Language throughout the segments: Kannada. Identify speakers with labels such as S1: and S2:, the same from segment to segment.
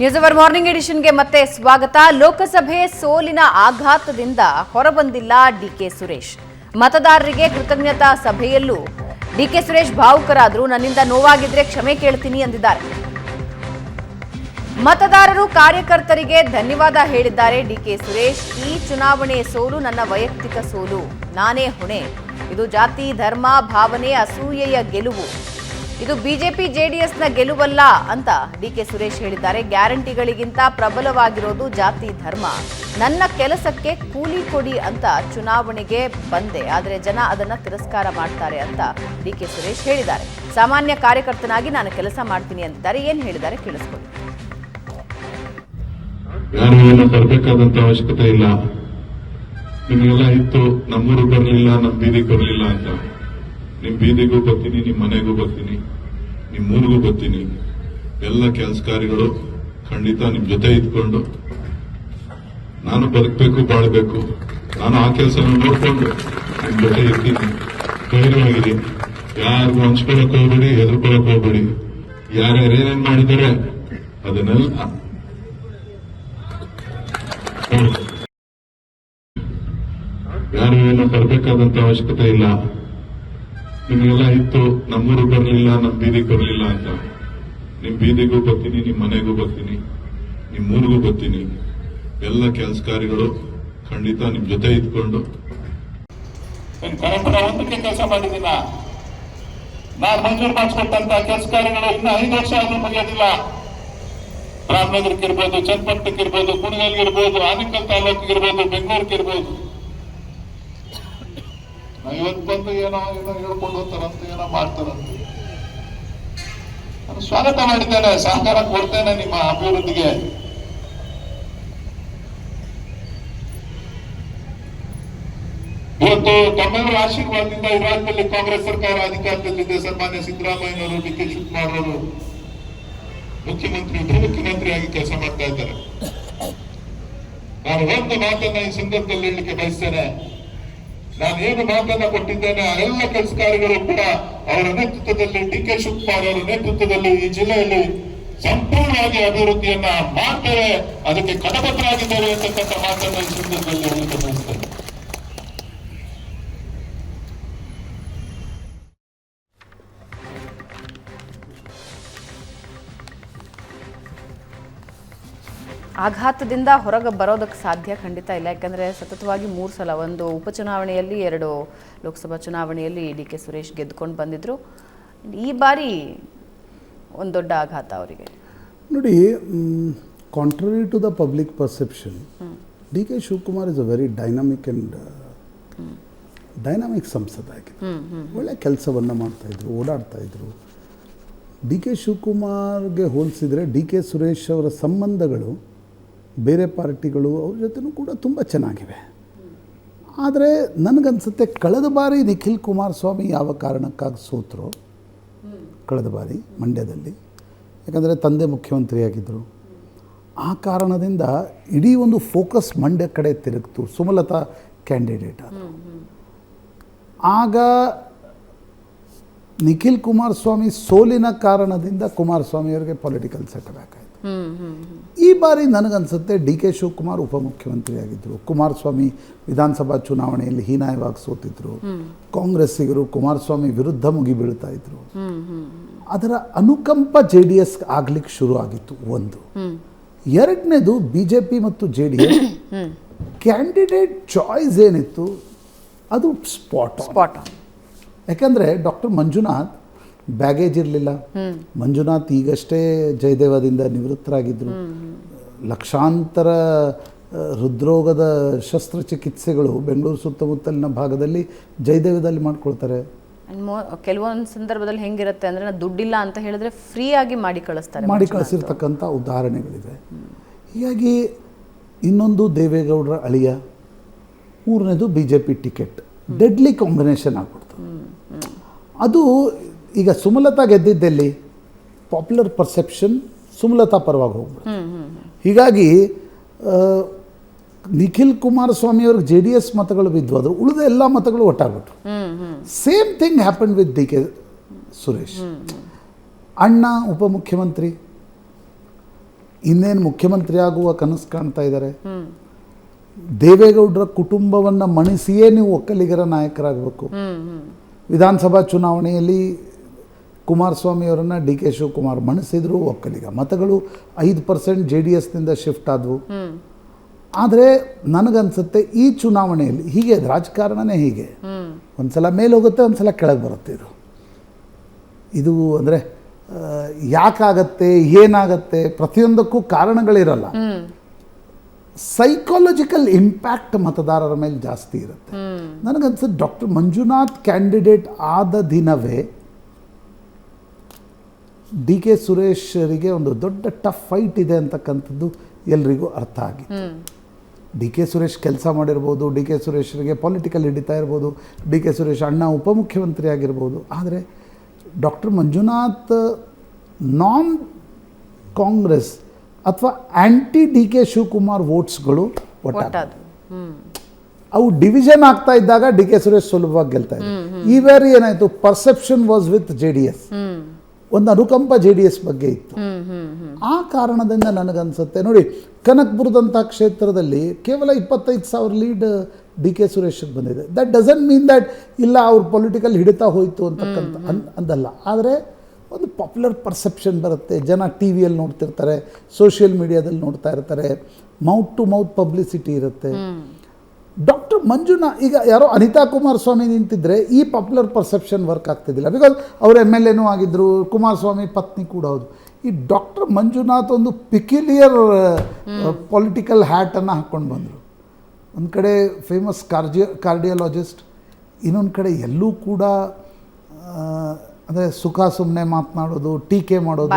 S1: ನ್ಯೂಸ್ ಅವರ್ ಮಾರ್ನಿಂಗ್ ಎಡಿಷನ್ಗೆ ಮತ್ತೆ ಸ್ವಾಗತ. ಲೋಕಸಭೆ ಸೋಲಿನ ಆಘಾತದಿಂದ ಹೊರಬಂದಿಲ್ಲ ಡಿಕೆ ಸುರೇಶ್. ಮತದಾರರಿಗೆ ಕೃತಜ್ಞತಾ ಸಭೆಯಲ್ಲೂ ಡಿಕೆ ಸುರೇಶ್ ಭಾವುಕರಾದ್ರು. ನನ್ನಿಂದ ನೋವಾಗಿದ್ರೆ ಕ್ಷಮೆ ಕೇಳ್ತೀನಿ ಎಂದಿದ್ದಾರೆ. ಮತದಾರರು ಕಾರ್ಯಕರ್ತರಿಗೆ ಧನ್ಯವಾದ ಹೇಳಿದ್ದಾರೆ ಡಿಕೆ ಸುರೇಶ್. ಈ ಚುನಾವಣೆ ಸೋಲು ನನ್ನ ವೈಯಕ್ತಿಕ ಸೋಲು, ನಾನೇ ಹೊಣೆ. ಇದು ಜಾತಿ ಧರ್ಮ ಭಾವನೆ ಅಸೂಯೆಯ ಗೆಲುವು. ಇದು ಬಿಜೆಪಿ ಜೆಡಿಎಸ್ನ ಗೆಲುವಲ್ಲ ಅಂತ ಡಿಕೆ ಸುರೇಶ್ ಹೇಳಿದ್ದಾರೆ. ಗ್ಯಾರಂಟಿಗಳಿಗಿಂತ ಪ್ರಬಲವಾಗಿರೋದು ಜಾತಿ ಧರ್ಮ. ನನ್ನ ಕೆಲಸಕ್ಕೆ ಕೂಲಿ ಕೊಡಿ ಅಂತ ಚುನಾವಣೆಗೆ ಬಂದೆ, ಆದರೆ ಜನ ಅದನ್ನ ತಿರಸ್ಕಾರ ಮಾಡ್ತಾರೆ ಅಂತ ಡಿಕೆ ಸುರೇಶ್ ಹೇಳಿದ್ದಾರೆ. ಸಾಮಾನ್ಯ ಕಾರ್ಯಕರ್ತನಾಗಿ ನಾನು ಕೆಲಸ ಮಾಡ್ತೀನಿ ಅಂತಿದ್ದಾರೆ. ಏನ್ ಹೇಳಿದ್ದಾರೆ ಕೇಳಿಸ್ಕೊಳ್ಳಿ.
S2: ಯಾರು ಏನು ತರಬೇಕಾದಂತ ಅವಶ್ಯಕತೆ ಇಲ್ಲ. ನಿಮಗೆಲ್ಲ ಇತ್ತು ನಮ್ಮೂರು ಬರಲಿಲ್ಲ, ನಮ್ಮ ಬೀದಿಗೆ ಬರಲಿಲ್ಲ ಅಂತ. ನಿಮ್ ಬೀದಿಗೂ ಬರ್ತೀನಿ, ನಿಮ್ ಮನೆಗೂ ಬರ್ತೀನಿ, ನಿಮ್ ಊರಿಗೂ ಬರ್ತೀನಿ. ಎಲ್ಲ ಕೆಲಸ ಕಾರ್ಯಗಳು ಖಂಡಿತ ನಿಮ್ ಜೊತೆ ಇದ್ಕೊಂಡು ನಾನು ಬದುಕಬೇಕು, ಬಾಳ್ಬೇಕು. ನಾನು ಆ ಕೆಲಸ ನೋಡ್ಕೊಂಡು ನಿಮ್ ಜೊತೆ ಇರ್ತೀನಿ. ಧೈರ್ಯವಾಗಿರಿ, ಯಾರಿಗೂ ಹಂಚ್ಕೊಳಕ್ ಹೋಗ್ಬೇಡಿ, ಹೆದರ್ಕೊಳಕ್ ಹೋಗ್ಬೇಡಿ. ಯಾರ್ಯಾರೇನೇನ್ ಮಾಡಿದ್ದಾರೆ ಅದನ್ನೆಲ್ಲ ಯಾರು ಏನು ತರಬೇಕಾದಂತ ಅವಶ್ಯಕತೆ ಇಲ್ಲ. ನಿಮಗೆಲ್ಲ ಇತ್ತು ನಮ್ಮೂರು ಬರಲಿಲ್ಲ, ನಮ್ಮ ಬೀದಿಗೆ ಬರಲಿಲ್ಲ ಅಂತ. ನಿಮ್ ಬೀದಿಗೂ ಬರ್ತೀನಿ, ನಿಮ್ ಮನೆಗೂ ಬರ್ತೀನಿ, ನಿಮ್ ಊರಿಗೂ ಬರ್ತೀನಿ. ಎಲ್ಲ ಕೆಲಸ ಕಾರ್ಯಗಳು ಖಂಡಿತ ನಿಮ್ ಜೊತೆ ಇದ್ಕೊಂಡು
S3: ಒಂದಕ್ಕೆ ಕೆಲಸ ಮಾಡಿದ್ದೀನ. ನಾನು ಮಂಜೂರು ಮಾಡಿಸ್ಕೊಟ್ಟಂತ ಕೆಲಸ ಕಾರ್ಯಗಳು ಇನ್ನು 5 ವರ್ಷ ಆದ್ರೂ ಮುಗಿಯೋದಿಲ್ಲ. ರಾಮನಗರಕ್ಕಿರ್ಬೋದು, ಚನ್ನಪಟ್ಟಣಕ್ಕಿರ್ಬೋದು, ಕುಣಿಗಲ್ಗಿರ್ಬೋದು, ಆನೇಕಲ್ ತಾಲೂಕಿಗಿರ್ಬೋದು, ಬೆಂಗಳೂರಿಗಿರ್ಬೋದು. ಇವತ್ತು ಬಂದು ಏನೋ ಹೇಳ್ಕೊಂಡು ಹೋಗ್ತಾರಂತ, ಏನೋ ಮಾಡ್ತಾರಂತ. ನಾನು ಸ್ವಾಗತ ಮಾಡಿದ್ದೇನೆ, ಸಹಕಾರ ಕೊಡ್ತೇನೆ ನಿಮ್ಮ ಅಭಿವೃದ್ಧಿಗೆ. ಇವತ್ತು ತಮ್ಮೆಲ್ಲರ ಆಶೀರ್ವಾದದಿಂದ ಈ ರಾಜ್ಯದಲ್ಲಿ ಕಾಂಗ್ರೆಸ್ ಸರ್ಕಾರ ಅಧಿಕಾರದಲ್ಲಿದೆ. ಸನ್ಮಾನ್ಯ ಸಿದ್ದರಾಮಯ್ಯನವರು, ಡಿ ಕೆ ಶಿವಕುಮಾರ್ ಅವರು ಮುಖ್ಯಮಂತ್ರಿ, ಉಪಮುಖ್ಯಮಂತ್ರಿಯಾಗಿ ಕೆಲಸ ಮಾಡ್ತಾ ಇದ್ದಾರೆ. ನಾನು ಒಂದು ಮಾತನ್ನ ಈ ಸಂದರ್ಭದಲ್ಲಿ ಹೇಳಲಿಕ್ಕೆ ಬಯಸ್ತೇನೆ. ನಾನು ಏನು ಮಾತನ್ನ ಕೊಟ್ಟಿದ್ದೇನೆ ಆ ಎಲ್ಲ ಕೆಲಸ ಕಾರ್ಯಗಳು ಕೂಡ ಅವರ ನೇತೃತ್ವದಲ್ಲಿ, ಡಿ ಕೆ ಶಿವಕುಮಾರ್ ಅವರ ನೇತೃತ್ವದಲ್ಲಿ ಈ ಜಿಲ್ಲೆಯಲ್ಲಿ ಸಂಪೂರ್ಣವಾಗಿ ಅಭಿವೃದ್ಧಿಯನ್ನ ಮಾಡ್ತೇವೆ, ಅದಕ್ಕೆ ಕಟಬದ್ಧರಾಗಿದ್ದೇವೆ ಅಂತಕ್ಕಂಥ ಮಾತನ್ನ ಈ ಸಂದರ್ಭದಲ್ಲಿ ಹೇಳಲಿಕ್ಕೆ ಬಯಸ್ತೇನೆ.
S1: ಆಘಾತದಿಂದ ಹೊರಗೆ ಬರೋದಕ್ಕೆ ಸಾಧ್ಯ ಖಂಡಿತ ಇಲ್ಲ. ಯಾಕಂದರೆ ಸತತವಾಗಿ 3 ಸಲ, ಒಂದು ಉಪಚುನಾವಣೆಯಲ್ಲಿ, 2 ಲೋಕಸಭಾ ಚುನಾವಣೆಯಲ್ಲಿ ಡಿ ಕೆ ಸುರೇಶ್ ಗೆದ್ದುಕೊಂಡು ಬಂದಿದ್ರು. ಈ ಬಾರಿ ಒಂದು ದೊಡ್ಡ ಆಘಾತ ಅವರಿಗೆ.
S4: ನೋಡಿ, contrary to the public perception, D K Shivakumar is a very dynamic ಸಂಸದ ಆಗಿದೆ. ಒಳ್ಳೆ ಕೆಲಸವನ್ನು ಮಾಡ್ತಾಯಿದ್ರು, ಓಡಾಡ್ತಾಯಿದ್ರು. ಡಿ ಕೆ ಶಿವಕುಮಾರ್ಗೆ ಹೋಲಿಸಿದರೆ ಡಿ ಕೆ ಸುರೇಶ್ ಅವರ ಸಂಬಂಧಗಳು ಬೇರೆ ಪಾರ್ಟಿಗಳು ಅವ್ರ ಜೊತೆನೂ ಕೂಡ ತುಂಬ ಚೆನ್ನಾಗಿವೆ. ಆದರೆ ನನಗನ್ಸುತ್ತೆ ಕಳೆದ ಬಾರಿ ನಿಖಿಲ್ ಕುಮಾರಸ್ವಾಮಿ ಯಾವ ಕಾರಣಕ್ಕಾಗಿ ಸೋತರೋ, ಕಳೆದ ಬಾರಿ ಮಂಡ್ಯದಲ್ಲಿ, ಯಾಕಂದರೆ ತಂದೆ ಮುಖ್ಯಮಂತ್ರಿಯಾಗಿದ್ದರು. ಆ ಕಾರಣದಿಂದ ಇಡೀ ಒಂದು ಫೋಕಸ್ ಮಂಡ್ಯ ಕಡೆ ತಿರುಗ್ತು. ಸುಮಲತಾ ಕ್ಯಾಂಡಿಡೇಟ್ ಆದರು. ಆಗ ನಿಖಿಲ್ ಕುಮಾರಸ್ವಾಮಿ ಸೋಲಿನ ಕಾರಣದಿಂದ ಕುಮಾರಸ್ವಾಮಿಯವರಿಗೆ ಪೊಲಿಟಿಕಲ್ ಸೆಟ್ಬ್ಯಾಕ್ ಆಯಿತು. ಈ ಬಾರಿ ನನಗನ್ಸುತ್ತೆ ಡಿ ಕೆ ಶಿವಕುಮಾರ್ ಉಪಮುಖ್ಯಮಂತ್ರಿಯಾಗಿದ್ದರು. ಕುಮಾರಸ್ವಾಮಿ ವಿಧಾನಸಭಾ ಚುನಾವಣೆಯಲ್ಲಿ ಹೀನಾಯವಾಗಿ ಸೋತಿದ್ರು. ಕಾಂಗ್ರೆಸ್ಸಿಗರು ಕುಮಾರಸ್ವಾಮಿ ವಿರುದ್ಧ ಮುಗಿಬೀಳ್ತಾ ಇದ್ರು. ಅದರ ಅನುಕಂಪ JDS ಆಗ್ಲಿಕ್ಕೆ ಶುರು ಆಗಿತ್ತು. ಒಂದು. ಎರಡನೇದು, BJP ಮತ್ತು JDS ಕ್ಯಾಂಡಿಡೇಟ್ ಚಾಯ್ಸ್ ಏನಿತ್ತು ಅದು ಸ್ಪಾಟ್ ಆನ್. ಯಾಕಂದರೆ ಡಾಕ್ಟರ್ ಮಂಜುನಾಥ್ ಬ್ಯಾಗೇಜ್ ಇರಲಿಲ್ಲ. ಮಂಜುನಾಥ್ ಈಗಷ್ಟೇ ಜಯದೇವದಿಂದ ನಿವೃತ್ತರಾಗಿದ್ದರು. ಲಕ್ಷಾಂತರ ಹೃದ್ರೋಗದ ಶಸ್ತ್ರಚಿಕಿತ್ಸೆಗಳು ಬೆಂಗಳೂರು ಸುತ್ತಮುತ್ತಲಿನ ಭಾಗದಲ್ಲಿ ಜಯದೇವದಲ್ಲಿ ಮಾಡ್ಕೊಳ್ತಾರೆ.
S1: ಕೆಲವೊಂದು ಸಂದರ್ಭದಲ್ಲಿ ಹೆಂಗಿರುತ್ತೆ ಅಂದರೆ, ದುಡ್ಡಿಲ್ಲ ಅಂತ ಹೇಳಿದ್ರೆ ಫ್ರೀ ಆಗಿ ಮಾಡಿ ಕಳಿಸಿರ್ತಕ್ಕಂಥ
S4: ಉದಾಹರಣೆಗಳಿವೆ. ಹೀಗಾಗಿ ಇನ್ನೊಂದು ದೇವೇಗೌಡರ ಅಳಿಯ, ಮೂರನೇದು BJP ಟಿಕೆಟ್, ಡೆಡ್ಲಿ ಕಾಂಬಿನೇಷನ್ ಆಗ್ಬಿಡ್ತು. ಅದು ಈಗ ಸುಮಲತಾ ಗೆದ್ದಿದ್ದಲ್ಲಿ ಪಾಪ್ಯುಲರ್ ಪರ್ಸೆಪ್ಷನ್ ಸುಮಲತಾ ಪರವಾಗಿ ಹೋಗ್ಬಿಡ್ತು. ಹೀಗಾಗಿ ನಿಖಿಲ್ ಕುಮಾರಸ್ವಾಮಿಯವ್ರಿಗೆ JDS ಮತಗಳು ಬಿದ್ದು, ಅದ್ರ ಉಳಿದ ಎಲ್ಲ ಮತಗಳು ಒಟ್ಟಾಗ್ಬಿಟ್ರು. Same thing happen with D K Suresh. ಅಣ್ಣ ಉಪಮುಖ್ಯಮಂತ್ರಿ, ಇನ್ನೇನು ಮುಖ್ಯಮಂತ್ರಿ ಆಗುವ ಕನಸು ಕಾಣ್ತಾ ಇದ್ದಾರೆ. ದೇವೇಗೌಡರ ಕುಟುಂಬವನ್ನು ಮಣಿಸಿಯೇ ನೀವು ಒಕ್ಕಲಿಗರ ನಾಯಕರಾಗಬೇಕು. ವಿಧಾನಸಭಾ ಚುನಾವಣೆಯಲ್ಲಿ ಕುಮಾರಸ್ವಾಮಿ ಅವರನ್ನು ಡಿ ಕೆ ಶಿವಕುಮಾರ್ ಮಣಿಸಿದ್ರು, ಒಕ್ಕಲಿಗ ಮತಗಳು 5% JDSನಿಂದ ಶಿಫ್ಟ್ ಆದವು. ಆದರೆ ನನಗನ್ಸುತ್ತೆ ಈ ಚುನಾವಣೆಯಲ್ಲಿ ಹೀಗೆ ರಾಜಕಾರಣನೇ ಹೀಗೆ, ಒಂದ್ಸಲ ಮೇಲೆ ಹೋಗುತ್ತೆ, ಒಂದ್ಸಲ ಕೆಳಗೆ ಬರುತ್ತೆ. ಇದು ಅಂದರೆ ಯಾಕಾಗತ್ತೆ, ಏನಾಗತ್ತೆ, ಪ್ರತಿಯೊಂದಕ್ಕೂ ಕಾರಣಗಳಿರಲ್ಲ. ಸೈಕಾಲಜಿಕಲ್ ಇಂಪ್ಯಾಕ್ಟ್ ಮತದಾರರ ಮೇಲೆ ಜಾಸ್ತಿ ಇರುತ್ತೆ. ನನಗನ್ಸುತ್ತೆ ಡಾಕ್ಟರ್ ಮಂಜುನಾಥ್ ಕ್ಯಾಂಡಿಡೇಟ್ ಆದ ದಿನವೇ ಡಿ ಕೆ ಸುರೇಶರಿಗೆ ಒಂದು ದೊಡ್ಡ ಟಫ್ ಫೈಟ್ ಇದೆ ಅಂತಕ್ಕಂಥದ್ದು ಎಲ್ರಿಗೂ ಅರ್ಥ ಆಗಿತ್ತು. ಡಿ ಕೆ ಸುರೇಶ್ ಕೆಲಸ ಮಾಡಿರ್ಬೋದು, ಡಿ ಕೆ ಸುರೇಶರಿಗೆ ಪೊಲಿಟಿಕಲ್ ಹಿಡಿತಾ ಇರ್ಬೋದು, ಡಿ ಕೆ ಸುರೇಶ್ ಅಣ್ಣ ಉಪಮುಖ್ಯಮಂತ್ರಿ ಆಗಿರ್ಬೋದು. ಆದರೆ ಡಾಕ್ಟರ್ ಮಂಜುನಾಥ್ ನಾನ್ ಕಾಂಗ್ರೆಸ್ ಅಥವಾ ಆ್ಯಂಟಿ ಡಿ ಕೆ ಶಿವಕುಮಾರ್ ವೋಟ್ಸ್ಗಳು ಒಟ್ಟಾದವು. ಅವು ಡಿವಿಷನ್ ಆಗ್ತಾ ಇದ್ದಾಗ ಡಿ ಕೆ ಸುರೇಶ್ ಸುಲಭವಾಗಿ ಗೆಲ್ತಾ ಇದ್ರು. ಈ ಬಾರಿ ಏನಾಯಿತು, ಪರ್ಸೆಪ್ಷನ್ ವಾಸ್ ವಿತ್ JDS, ಒಂದು ಅನುಕಂಪ JDS ಬಗ್ಗೆ ಇತ್ತು. ಆ ಕಾರಣದಿಂದ ನನಗನ್ಸುತ್ತೆ ನೋಡಿ, ಕನಕಪುರದಂಥ ಕ್ಷೇತ್ರದಲ್ಲಿ ಕೇವಲ 25,000 ಲೀಡ್ ಡಿ ಕೆ ಸುರೇಶ್ಗೆ ಬಂದಿದೆ. ದಟ್ ಡಸಂಟ್ ಮೀನ್ ದ್ಯಾಟ್ ಇಲ್ಲ ಅವ್ರ ಪೊಲಿಟಿಕಲ್ ಹಿಡಿತಾ ಹೋಯಿತು ಅಂತಕ್ಕಂಥ ಅಂದಲ್ಲ. ಆದರೆ ಒಂದು ಪಾಪ್ಯುಲರ್ ಪರ್ಸೆಪ್ಷನ್ ಬರುತ್ತೆ, ಜನ ಟಿ ವಿಯಲ್ಲಿ ನೋಡ್ತಿರ್ತಾರೆ, ಸೋಷಿಯಲ್ ಮೀಡಿಯಾದಲ್ಲಿ ನೋಡ್ತಾ ಇರ್ತಾರೆ, ಮೌತ್ ಟು ಮೌತ್ ಪಬ್ಲಿಸಿಟಿ ಇರುತ್ತೆ. ಡಾಕ್ಟರ್ ಮಂಜುನಾಥ್ ಈಗ ಯಾರೋ ಅನಿತಾ ಕುಮಾರಸ್ವಾಮಿ ನಿಂತಿದ್ರೆ ಈ ಪಾಪ್ಯುಲರ್ ಪರ್ಸೆಪ್ಷನ್ ವರ್ಕ್ ಆಗ್ತಿದ್ದಿಲ್ಲ, ಬಿಕಾಸ್ ಅವರು MLAನೂ ಆಗಿದ್ದರು, ಕುಮಾರಸ್ವಾಮಿ ಪತ್ನಿ ಕೂಡ ಹೌದು. ಈ ಡಾಕ್ಟರ್ ಮಂಜುನಾಥ್ ಒಂದು ಪಿಕ್ಯುಲಿಯರ್ ಪೊಲಿಟಿಕಲ್ ಹ್ಯಾಟನ್ನು ಹಾಕ್ಕೊಂಡು ಬಂದರು. ಒಂದು ಕಡೆ ಫೇಮಸ್ ಕಾರ್ಡಿಯಾಲಜಿಸ್ಟ್, ಇನ್ನೊಂದು ಕಡೆ ಎಲ್ಲೂ ಕೂಡ ಅಂದರೆ ಸುಖ ಸುಮ್ಮನೆ ಮಾತನಾಡೋದು, ಟೀಕೆ ಮಾಡೋದು,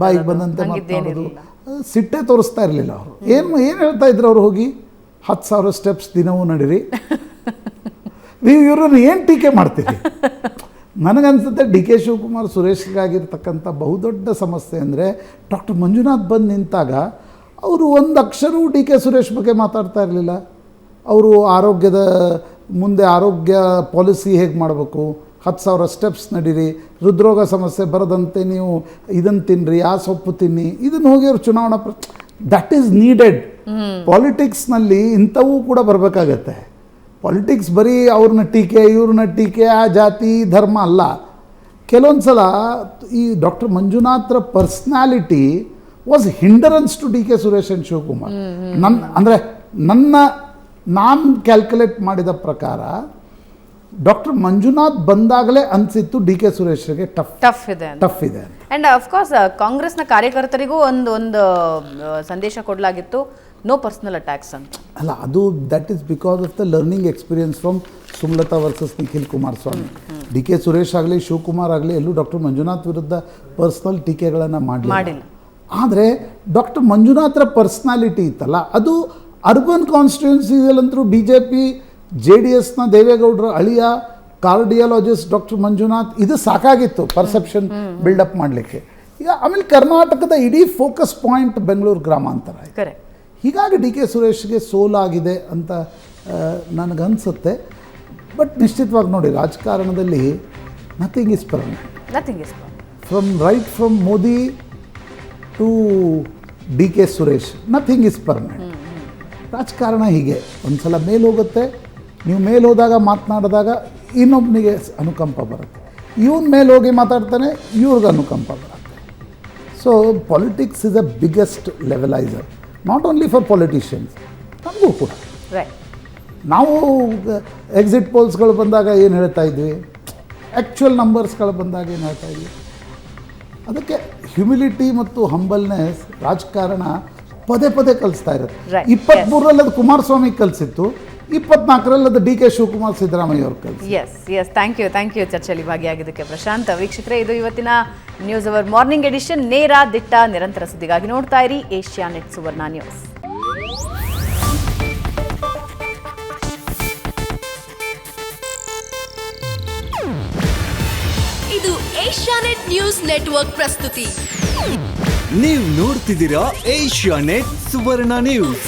S4: ಬಾಯಿಗೆ ಬಂದಂತೆ ಮಾತನಾಡೋದು, ಸಿಟ್ಟೆ ತೋರಿಸ್ತಾ ಇರಲಿಲ್ಲ ಅವರು. ಏನು ಹೇಳ್ತಾ ಇದ್ರು ಅವರು, ಹೋಗಿ 10,000 ಸ್ಟೆಪ್ಸ್ ದಿನವೂ ನಡೀರಿ, ನೀವು ಇವ್ರನ್ನ ಏನು ಟೀಕೆ ಮಾಡ್ತೀರಿ? ನನಗನ್ಸುತ್ತೆ ಡಿ ಕೆ ಶಿವಕುಮಾರ್ ಸುರೇಶ್ಗಾಗಿರ್ತಕ್ಕಂಥ ಬಹುದೊಡ್ಡ ಸಮಸ್ಯೆ ಅಂದರೆ ಡಾಕ್ಟರ್ ಮಂಜುನಾಥ್ ಬಂದು ನಿಂತಾಗ ಅವರು ಒಂದು ಅಕ್ಷರವೂ ಡಿ ಕೆ ಸುರೇಶ್ ಬಗ್ಗೆ ಮಾತಾಡ್ತಾ ಇರಲಿಲ್ಲ. ಅವರು ಆರೋಗ್ಯದ ಮುಂದೆ ಆರೋಗ್ಯ ಪಾಲಿಸಿ ಹೇಗೆ ಮಾಡಬೇಕು, 10,000 ಸ್ಟೆಪ್ಸ್ ನಡೀರಿ, ಹೃದ್ರೋಗ ಸಮಸ್ಯೆ ಬರದಂತೆ ನೀವು ಇದನ್ನು ತಿನ್ನಿರಿ, ಆ ಸೊಪ್ಪು ತಿನ್ನಿ, ಇದನ್ನು ಹೋಗಿ ಅವ್ರು ಚುನಾವಣಾ ದಟ್ ಈಸ್ ನೀಡೆಡ್. ಪಾಲಿಟಿಕ್ಸ್ನಲ್ಲಿ ಇಂಥವೂ ಕೂಡ ಬರಬೇಕಾಗತ್ತೆ. ಪಾಲಿಟಿಕ್ಸ್ ಬರೀ ಅವ್ರನ್ನ ಟೀಕೆ ಇವ್ರನ್ನ ಟೀಕೆ, ಆ ಜಾತಿ ಧರ್ಮ ಅಲ್ಲ. ಕೆಲವೊಂದು ಸಲ ಈ doctor ಮಂಜುನಾಥ್ರ personality was hindrance to D K Suresh and Shivakumar. ನಾನು ಕ್ಯಾಲ್ಕುಲೇಟ್ ಮಾಡಿದ ಪ್ರಕಾರ ಡಾಕ್ಟರ್ ಮಂಜುನಾಥ್ ಬಂದಾಗಲೇ ಅನಿಸಿತ್ತು ಡಿ ಕೆ ಸುರೇಶ್ಗೆ ಟಫ್ ಇದೆ.
S1: ಆ್ಯಂಡ್ ಅಫ್ಕೋರ್ಸ್ ಕಾಂಗ್ರೆಸ್ನ ಕಾರ್ಯಕರ್ತರಿಗೂ ಒಂದು ಸಂದೇಶ ಕೊಡಲಾಗಿತ್ತು, ನೋ ಪರ್ಸನಲ್ ಅಟ್ಯಾಕ್ಸ್ ಅಂತ.
S4: ಅಲ್ಲ, ಅದು that is because of the learning experience from Sumalatha versus Nikhil Kumaraswamy. D K Suresh ಆಗಲಿ ಶಿವಕುಮಾರ್ ಆಗಲಿ ಎಲ್ಲೂ ಡಾಕ್ಟರ್ ಮಂಜುನಾಥ್ ವಿರುದ್ಧ ಪರ್ಸ್ನಲ್ ಟೀಕೆಗಳನ್ನು ಮಾಡಿಲ್ಲ. ಆದರೆ ಡಾಕ್ಟರ್ ಮಂಜುನಾಥ್ರ ಪರ್ಸ್ನಾಲಿಟಿ ಇತ್ತಲ್ಲ, ಅದು ಅರ್ಬನ್ ಕಾನ್ಸ್ಟಿಟ್ಯೂನ್ಸಿಯಲ್ಲಂತರೂ BJP JDSನ ದೇವೇಗೌಡರ ಅಳಿಯ ಕಾರ್ಡಿಯಾಲಜಿಸ್ಟ್ ಡಾಕ್ಟರ್ ಮಂಜುನಾಥ್ ಇದು ಸಾಕಾಗಿತ್ತು ಪರ್ಸೆಪ್ಷನ್ ಬಿಲ್ಡಪ್ ಮಾಡಲಿಕ್ಕೆ. ಈಗ ಆಮೇಲೆ ಕರ್ನಾಟಕದ ಇಡೀ ಫೋಕಸ್ ಪಾಯಿಂಟ್ ಬೆಂಗಳೂರು ಗ್ರಾಮಾಂತರ. ಹೀಗಾಗಿ ಡಿ ಕೆ ಸುರೇಶ್ಗೆ ಸೋಲಾಗಿದೆ ಅಂತ ನನಗನ್ಸುತ್ತೆ. ಬಟ್ ನಿಶ್ಚಿತವಾಗಿ ನೋಡಿ, ರಾಜಕಾರಣದಲ್ಲಿ nothing is permanent. From Modi to D K Suresh, nothing is permanent. ರಾಜಕಾರಣ ಹೀಗೆ, ಒಂದು ಸಲ ಮೇಲೆ ಹೋಗುತ್ತೆ, ನೀವು ಮೇಲೆ ಹೋದಾಗ ಮಾತನಾಡಿದಾಗ ಇನ್ನೊಬ್ಬನಿಗೆ ಅನುಕಂಪ ಬರುತ್ತೆ, ಇವನು ಮೇಲೆ ಹೋಗಿ ಮಾತಾಡ್ತಾನೆ, ಇವ್ರಿಗೆ ಅನುಕಂಪ ಬರುತ್ತೆ. So politics is a biggest leveliser, not only for politicians, ನಮಗೂ ಕೂಡ. ನಾವು ಎಕ್ಸಿಟ್ ಪೋಲ್ಸ್ಗಳು ಬಂದಾಗ ಏನು ಹೇಳ್ತಾ ಇದ್ವಿ, ಆ್ಯಕ್ಚುಯಲ್ ನಂಬರ್ಸ್ಗಳು ಬಂದಾಗ ಏನು ಹೇಳ್ತಾ ಇದ್ವಿ. ಅದಕ್ಕೆ ಹ್ಯುಮಿಲಿಟಿ ಮತ್ತು ಹಂಬಲ್ನೆಸ್ ರಾಜಕಾರಣ ಪದೇ ಪದೇ ಕಲಿಸ್ತಾ ಇರುತ್ತೆ. 23ರಲ್ಲಿ ಅದು ಕುಮಾರಸ್ವಾಮಿ ಕಲಿಸಿತ್ತು, 24ರಲ್ಲಿ ಅದು ಡಿ ಕೆ ಶಿವಕುಮಾರ್ ಸಿದ್ದರಾಮಯ್ಯ ಅವರು ಕಲಿಸಿ.
S1: ಎಸ್ ಥ್ಯಾಂಕ್ ಯು ಚರ್ಚೆಯಲ್ಲಿ ಭಾಗಿಯಾಗಿದ್ದಕ್ಕೆ ಪ್ರಶಾಂತ್. ವೀಕ್ಷಕರೇ, ಇದು ಇವತ್ತಿನ ನ್ಯೂಸ್ ಅವರ್ ಮಾರ್ನಿಂಗ್ ಎಡಿಷನ್. ನೇರ ದಿಟ್ಟ ನಿರಂತರ ಸುದ್ದಿಗಾಗಿ ನೋಡ್ತಾ ಇರಿ ಏಷ್ಯಾನೆಟ್ ಸುವರ್ಣ ನ್ಯೂಸ್.
S5: ಇದು ಏಷ್ಯಾನೆಟ್ ನ್ಯೂಸ್ ನೆಟ್ವರ್ಕ್ ಪ್ರಸ್ತುತಿ.
S6: ನೀವು ನೋಡ್ತಿದ್ದೀರಾ ಏಷ್ಯಾನೆಟ್ ಸುವರ್ಣ ನ್ಯೂಸ್.